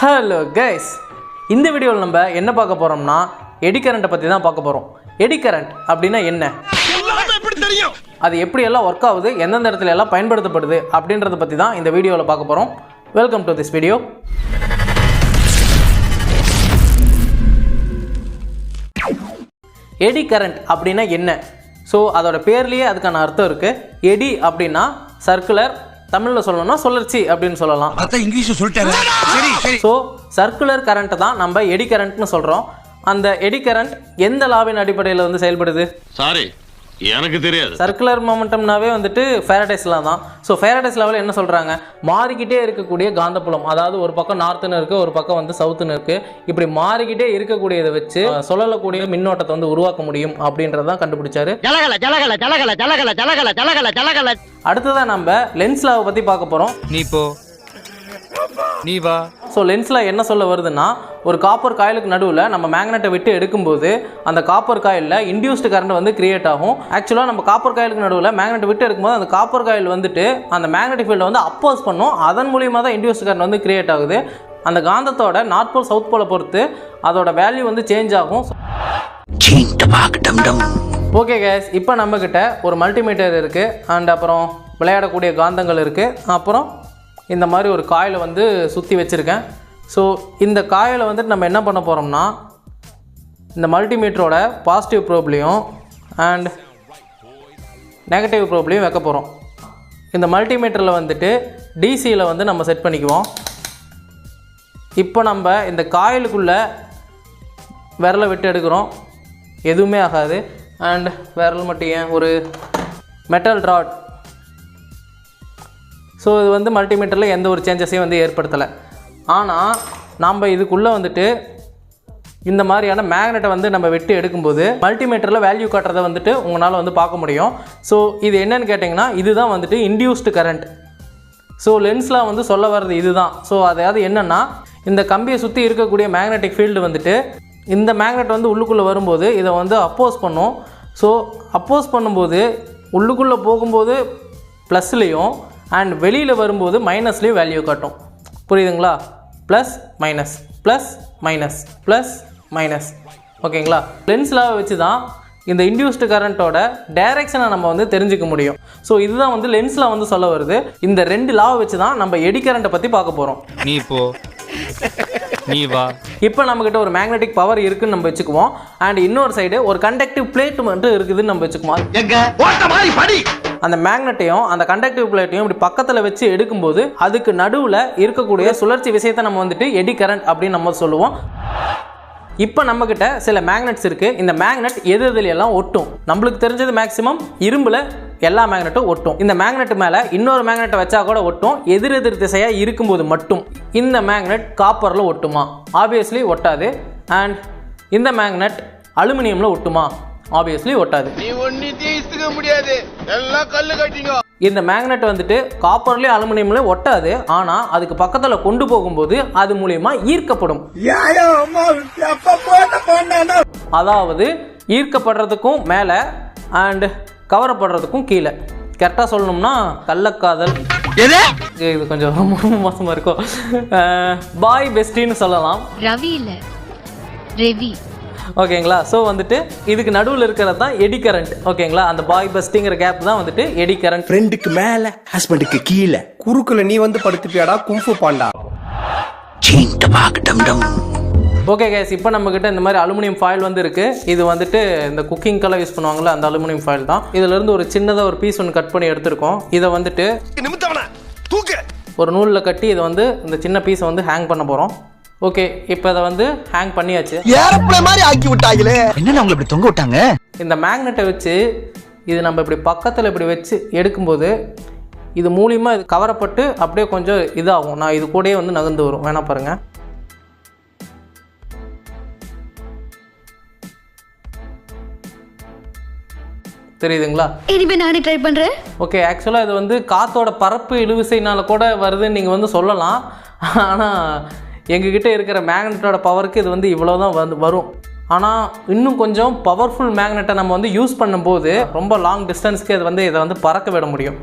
Hello guys, இந்த வீடியோவில் நம்ம என்ன பார்க்க போகிறோம்னா எடி கரண்ட்டை பற்றி தான் பார்க்க போகிறோம். எடி கரண்ட் அப்படின்னா என்ன, அது எப்படியெல்லாம் ஒர்க் ஆகுது, எந்தெந்த இடத்துல எல்லாம் பயன்படுத்தப்படுது அப்படின்றத பற்றி தான் இந்த வீடியோவில் பார்க்க போகிறோம். Welcome to this video. Eddy current அப்படின்னா என்ன? ஸோ அதோட பேர்லேயே அதுக்கான அர்த்தம் இருக்குது. எடி அப்படின்னா சர்க்குலர், தமிழில் சொல்லணும்னா சுழற்சி அப்படின்னு சொல்லலாம். ஸோ சர்க்குலர் கரண்ட்டை தான் நம்ம எடி கரண்ட்னு சொல்கிறோம். அந்த எடி கரண்ட் எந்த லாவின் அடிப்படையில் வந்து செயல்படுது? சாரி, எனக்கு தெரியாது. சர்க்குலர் மொமெண்டம்னாவே வந்துட்டு ஃபேரடேஸ் லா தான். ஸோ ஃபேரடேஸ் லாவில் என்ன சொல்கிறாங்க, மாறிக்கிட்டே இருக்கக்கூடிய காந்தப்புலம், அதாவது ஒரு பக்கம் நார்த்துன்னு இருக்குது, ஒரு பக்கம் வந்து சவுத்துன்னு இருக்குது, இப்படி மாறிக்கிட்டே இருக்கக்கூடியதை வச்சு சொல்லக்கூடிய மின்னோட்டத்தை வந்து உருவாக்க முடியும் அப்படின்றதான் கண்டுபிடிச்சாரு. அடுத்ததான் நம்ம லென்ஸ் லாவை பற்றி பார்க்க போகிறோம். ஸோ லென்ஸில் என்ன சொல்ல வருதுன்னா, ஒரு காப்பர் காயிலுக்கு நடுவில் நம்ம மேக்னெட்டை விட்டு எடுக்கும்போது அந்த காப்பர் காயிலில் இன்டியூஸ்டு கரண்ட் வந்து கிரியேட் ஆகும். ஆக்சுவலாக நம்ம காப்பர் காயிலுக்கு நடுவில் மேக்னெட்டை விட்டு எடுக்கும்போது அந்த காப்பர் காயில் வந்துட்டு அந்த மேக்னெட்டிக் ஃபீல்டை வந்து அப்போஸ் பண்ணும். அதன் மூலியமாக தான் இன்டியூஸ்டு கரண்ட் வந்து கிரியேட் ஆகுது. அந்த காந்தத்தோட நார்த் போல் சவுத் போலை பொறுத்து அதோட வேல்யூ வந்து சேஞ்ச் ஆகும். ஓகே கேஸ், இப்போ நம்மக்கிட்ட ஒரு மல்டிமீட்டர் இருக்குது, அண்ட் அப்புறம் விளையாடக்கூடிய காந்தங்கள் இருக்குது, அப்புறம் இந்த மாதிரி ஒரு காயிலை வந்து சுற்றி வச்சுருக்கேன். ஸோ இந்த காயிலை வந்துட்டு நம்ம என்ன பண்ண போகிறோம்னா, இந்த மல்டிமீட்டரோட பாசிட்டிவ் ப்ரோப்லேயும் அண்ட் நெகட்டிவ் ப்ரோப்லேயும் வைக்க போகிறோம். இந்த மல்டிமீட்டரில் வந்துட்டு டிசியில் வந்து நம்ம செட் பண்ணிக்குவோம். இப்போ நம்ம இந்த காயிலுக்குள்ளே விரலை விட்டு எடுக்கிறோம், எதுவுமே ஆகாது. அண்ட் விரல் மட்டும் ஏன், ஒரு மெட்டல் ராட். ஸோ இது வந்து மல்டிமீட்டரில் எந்த ஒரு சேஞ்சஸையும் வந்து ஏற்படுத்தலை. ஆனால் நம்ம இதுக்குள்ளே வந்துட்டு இந்த மாதிரியான மேக்னெட்டை வந்து நம்ம விட்டு எடுக்கும்போது மல்டிமீட்டரில் வேல்யூ காட்டுறதை வந்துட்டு உங்களால் வந்து பார்க்க முடியும். ஸோ இது என்னன்னு கேட்டிங்கன்னா, இதுதான் வந்துட்டு இன்டியூஸ்டு கரண்ட். ஸோ லென்ஸில் வந்து சொல்ல வர்றது இதுதான். ஸோ அதாவது என்னென்னா, இந்த கம்பியை சுற்றி இருக்கக்கூடிய மேக்னெட்டிக் ஃபீல்டு வந்துட்டு இந்த மேக்னெட் வந்து உள்ளுக்குள்ளே வரும்போது இதை வந்து அப்போஸ் பண்ணும். ஸோ அப்போஸ் பண்ணும்போது உள்ளுக்குள்ளே போகும்போது ப்ளஸ்லேயும் அண்ட் வெளியில் வரும்போது மைனஸ்லேயும் வேல்யூ காட்டும். புரியுதுங்களா? Plus minus plus minus plus minus. ஓகேங்களா? லென்ஸ் லாவை வச்சு தான் இந்த இன்டியூஸ்டு கரண்ட்டோட டைரெக்ஷனை நம்ம வந்து தெரிஞ்சுக்க முடியும். ஸோ இதுதான் வந்து லென்ஸில் வந்து சொல்ல வருது. இந்த ரெண்டு லாவை வச்சு தான் நம்ம எடி கரண்ட்டை பற்றி பார்க்க போகிறோம். இப்போ நம்மக்கிட்ட ஒரு மேக்னெட்டிக் பவர் இருக்குன்னு நம்ம வச்சுக்குவோம். அண்ட் இன்னொரு சைடு ஒரு கண்டக்டிவ் பிளேட் மட்டும் இருக்குதுன்னு நம்ம வச்சுக்குவோம். அந்த மேக்னெட்டையும் அந்த கண்டக்டிவ் பிளேட்டையும் இப்படி பக்கத்தில் வச்சு எடுக்கும்போது அதுக்கு நடுவில் இருக்கக்கூடிய சுழற்சி விஷயத்தை நம்ம வந்துட்டு எடி கரண்ட் அப்படின்னு நம்ம சொல்லுவோம். இப்போ நம்மக்கிட்ட சில மேக்னெட்ஸ் இருக்குது. இந்த மேக்னெட் எது எதுலையெல்லாம் ஒட்டும், நம்மளுக்கு தெரிஞ்சது மேக்ஸிமம் இரும்பில் எல்லா மேக்னெட்டும் ஒட்டும். இந்த மேக்னெட் மேலே இன்னொரு மேக்னெட்டை வச்சா கூட ஒட்டும். எதிரெதிர் திசையாக இருக்கும்போது மட்டும் இந்த மேக்னெட் காப்பரில் ஒட்டுமா? ஆப்வியஸ்லி ஒட்டாது. அண்ட் இந்த மேக்னெட் அலுமினியமில் ஒட்டுமா? ஆப்வியஸ்லி ஒட்டாது. இந்த மேக்னெட் வந்துட்டு காப்பர்லேயும் அலுமினியம்லேயும் ஒட்டாது. ஆனால் அதுக்கு பக்கத்தில் கொண்டு போகும்போது அது மூலியமா ஈர்க்கப்படும். அதாவது ஈர்க்கப்படுறதுக்கும் மேலே அண்ட் கவரப்படுறதுக்கும் கீழே. கரெக்டாக சொல்லணும்னா கள்ளக்காதல், இது கொஞ்சம் ரொம்ப மோசமாக இருக்கும். பாய் பெஸ்டின்னு சொல்லலாம். ரவி இல்லை, ரவி. ஓகேங்களா? ஸோ வந்துட்டு இதுக்கு நடுவில் இருக்கிறது தான் எடி கரண்ட். ஓகேங்களா? அந்த பாய் பஸ்டிங்கிற கேப் தான் வந்துட்டு எடி கரண்ட். ஃப்ரெண்டுக்கு மேலே ஹஸ்பண்டுக்கு கீழே குறுக்குல நீ வந்து படுத்துப்பியாடா கும்ஃபு பாண்டா. ஓகே கேஸ், இப்போ நம்மக்கிட்ட இந்த மாதிரி அலுமினியம் ஃபாயில் வந்து இருக்குது. இது வந்துட்டு இந்த குக்கிங்கெல்லாம் யூஸ் பண்ணுவாங்கள்ல, அந்த அலுமினியம் ஃபாயில் தான். இதிலேருந்து ஒரு சின்னதாக ஒரு பீஸ் ஒன்று கட் பண்ணி எடுத்திருக்கோம். இதை வந்துட்டு ஒரு நூலில் கட்டி இதை வந்து இந்த சின்ன பீஸை வந்து ஹேங் பண்ண போகிறோம். ஓகே, இப்போ அதை வந்து ஹேங் பண்ணியாச்சு. ஏரோப்ளேன் மாதிரி ஆக்கி விட்டாங்களே, என்னன்னு அவங்களை இப்படி தொங்க விட்டாங்க? இந்த மேக்னெட்டை வச்சு இது நம்ம இப்படி பக்கத்தில் இப்படி வச்சு எடுக்கும்போது இது மூலியமாக இது கவரப்பட்டு அப்படியே கொஞ்சம் இதாகும். நான் இது கூடயே வந்து நகர்ந்து வரும். வேணா பாருங்கள். தெரியுதுங்களா? இனிமே நானே ட்ரை பண்ணுறேன். ஓகே, ஆக்சுவலாக இது வந்து காற்றோட பரப்பு இழுவிசைனால கூட வருதுன்னு நீங்கள் வந்து சொல்லலாம். ஆனால் எங்ககிட்ட இருக்கிற மேக்னெட்டோட பவருக்கு இது வந்து இவ்வளோ தான் வந்து வரும். ஆனால் இன்னும் கொஞ்சம் பவர்ஃபுல் மேக்னெட்டை நம்ம வந்து யூஸ் பண்ணும்போது ரொம்ப லாங் டிஸ்டன்ஸ்க்கு இது வந்து இதை வந்து பறக்க விட முடியும்.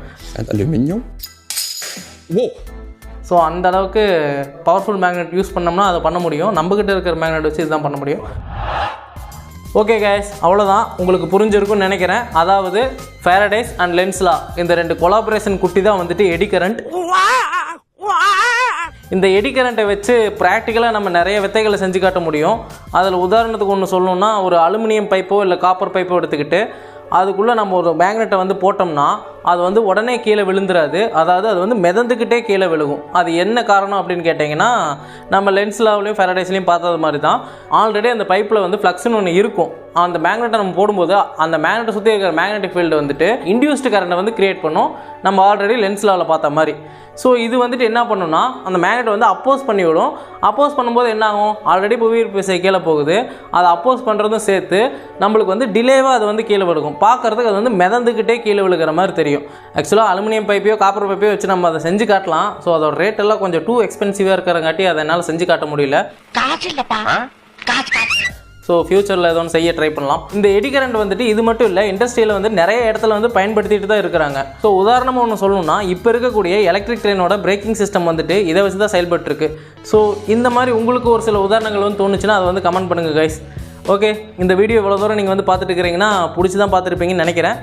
ஸோ அந்த அளவுக்கு பவர்ஃபுல் மேக்னெட் யூஸ் பண்ணோம்னா அதை பண்ண முடியும். நம்மக்கிட்ட இருக்கிற மேக்னெட் வச்சு இதுதான் பண்ண முடியும். ஓகே கைஸ், அவ்வளோதான். உங்களுக்கு புரிஞ்சிருக்கும்னு நினைக்கிறேன். அதாவது ஃபேரடேஸ் அண்ட் லென்ஸ் லா இந்த 2 கொலாபரேஷன் குட்டி தான் வந்துட்டு எடி கரண்ட். இந்த எடி கரண்ட்டை வச்சு ப்ராக்டிக்கலாக நம்ம நிறைய வித்தைகளை செஞ்சு காட்ட முடியும். அதில் உதாரணத்துக்கு ஒன்று சொல்லணும்னா, ஒரு அலுமினியம் பைப்போ இல்லை காப்பர் பைப்போ எடுத்துக்கிட்டு அதுக்குள்ளே நம்ம ஒரு மேக்னெட்டை வந்து போட்டோம்னா அது வந்து உடனே கீழே விழுந்துராது. அதாவது அது வந்து மிதந்துக்கிட்டே கீழே விழுகும். அது என்ன காரணம் அப்படின்னு கேட்டிங்கன்னா, நம்ம லென்ஸ் லாவிலையும் ஃபேரடேஸ்லையும் பார்த்தது மாதிரி தான். ஆல்ரெடி அந்த பைப்பில் வந்து ஃப்ளக்ஸ்னு ஒன்று இருக்கும். அந்த மேக்னெட்டை நம்ம போடும்போது அந்த மேக்னெட்டை சுற்றி இருக்கிற மேக்னெட்டிக் ஃபீல்டு வந்துட்டு இன்டியூஸ்டு கரண்ட்டை வந்து கிரியேட் பண்ணும், நம்ம ஆல்ரெடி லென்ஸ் லாவில் பார்த்த மாதிரி. ஸோ இது வந்துட்டு என்ன பண்ணுன்னா, அந்த மேக்னெட் வந்து அப்போஸ் பண்ணி விடும். அப்போஸ் பண்ணும்போது என்ன ஆகும், ஆல்ரெடி புவியீர்ப்பு விசை கீழே போகுது, அதை அப்போஸ் பண்ணுறதும் சேர்த்து நம்மளுக்கு வந்து டிலேவாக அது வந்து கீழே விழுகும். பார்க்குறதுக்கு அது வந்து மிதந்துக்கிட்டே கீழே விழுகிற மாதிரி தெரியும். ஆக்சுவலாக அலுமினியம் பைப்பையோ காப்பர் பைப்பையோ வச்சு நம்ம அதை செஞ்சு காட்டலாம். ஸோ அதோட ரேட் எல்லாம் கொஞ்சம் டூ எக்ஸ்பென்சிவாக இருக்கிறங்காட்டி அதை என்னால் செஞ்சு காட்ட முடியல. ஸோ ஃபியூச்சரில் ஏதோ ஒன்று செய்ய ட்ரை பண்ணலாம். இந்த எடி கரண்ட் வந்துட்டு இது மட்டும் இல்லை, இண்டஸ்ட்ரியில் வந்து நிறைய இடத்துல வந்து பயன்படுத்திட்டு தான் இருக்கிறாங்க. ஸோ உதாரணமாக ஒன்று சொல்லணும்னா, இப்போ இருக்கக்கூடிய எலக்ட்ரிக் ட்ரெயினோட பிரேக்கிங் சிஸ்டம் வந்துட்டு இதை வச்சு தான் செயல்பட்டுருக்கு. ஸோ இந்த மாதிரி உங்களுக்கு ஒரு சில உதாரணங்கள் வந்து தோணுச்சுன்னா அதை வந்து கமெண்ட் பண்ணுங்கள் கைஸ். ஓகே, இந்த வீடியோ இவ்வளோ தூரம் நீங்கள் வந்து பார்த்துட்டு இருக்கிறீங்கன்னா பிடிச்சி தான் பார்த்துருப்பீங்கன்னு நினைக்கிறேன்.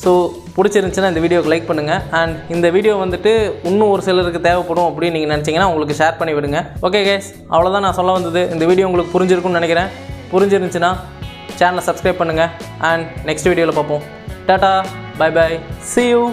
ஸோ பிடிச்சிருந்துச்சுன்னா இந்த வீடியோக்கு லைக் பண்ணுங்கள். அண்ட் இந்த வீடியோ வந்துட்டு இன்னும் ஒரு சிலருக்கு தேவைப்படும் அப்படின்னு நீங்கள் நினச்சிங்கன்னா உங்களுக்கு ஷேர் பண்ணி விடுங்க. ஓகே கைஸ், அவ்வளோதான் நான் சொல்ல வந்தது. இந்த வீடியோ உங்களுக்கு புரிஞ்சிருக்கும்னு நினைக்கிறேன். புரிஞ்சிருந்துச்சுன்னா சேனலை சப்ஸ்கிரைப் பண்ணுங்கள். அண்ட் நெக்ஸ்ட் வீடியோவில் பார்ப்போம். Tata, bye bye, see you.